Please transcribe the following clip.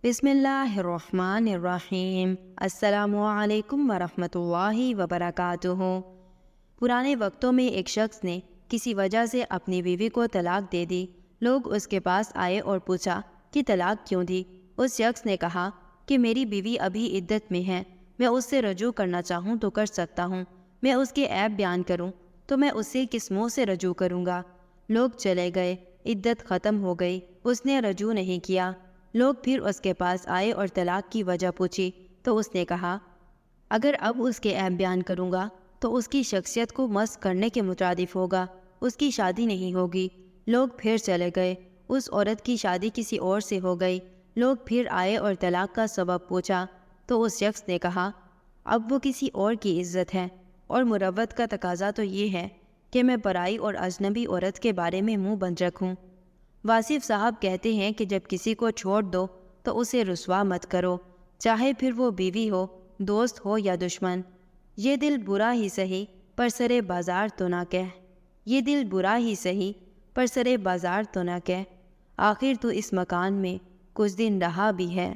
بسم اللہ الرحمن الرحیم۔ السلام علیکم ورحمۃ اللہ وبرکاتہ۔ پرانے وقتوں میں ایک شخص نے کسی وجہ سے اپنی بیوی کو طلاق دے دی۔ لوگ اس کے پاس آئے اور پوچھا کہ طلاق کیوں دی؟ اس شخص نے کہا کہ میری بیوی ابھی عدت میں ہے، میں اس سے رجوع کرنا چاہوں تو کر سکتا ہوں، میں اس کے عیب بیان کروں تو میں اس سے کس منہ سے رجوع کروں گا؟ لوگ چلے گئے، عدت ختم ہو گئی، اس نے رجوع نہیں کیا۔ لوگ پھر اس کے پاس آئے اور طلاق کی وجہ پوچھی تو اس نے کہا اگر اب اس کے عیب بیان کروں گا تو اس کی شخصیت کو مسخ کرنے کے مترادف ہوگا، اس کی شادی نہیں ہوگی۔ لوگ پھر چلے گئے، اس عورت کی شادی کسی اور سے ہو گئی۔ لوگ پھر آئے اور طلاق کا سبب پوچھا تو اس شخص نے کہا اب وہ کسی اور کی عزت ہے، اور مروت کا تقاضا تو یہ ہے کہ میں پرائی اور اجنبی عورت کے بارے میں منہ بند رکھوں۔ واصف صاحب کہتے ہیں کہ جب کسی کو چھوڑ دو تو اسے رسوا مت کرو، چاہے پھر وہ بیوی ہو، دوست ہو یا دشمن۔ یہ دل برا ہی سہی پر سرے بازار تو نہ کہہ، یہ دل برا ہی سہی پر سرے بازار تو نہ کہہ، آخر تو اس مکان میں کچھ دن رہا بھی ہے۔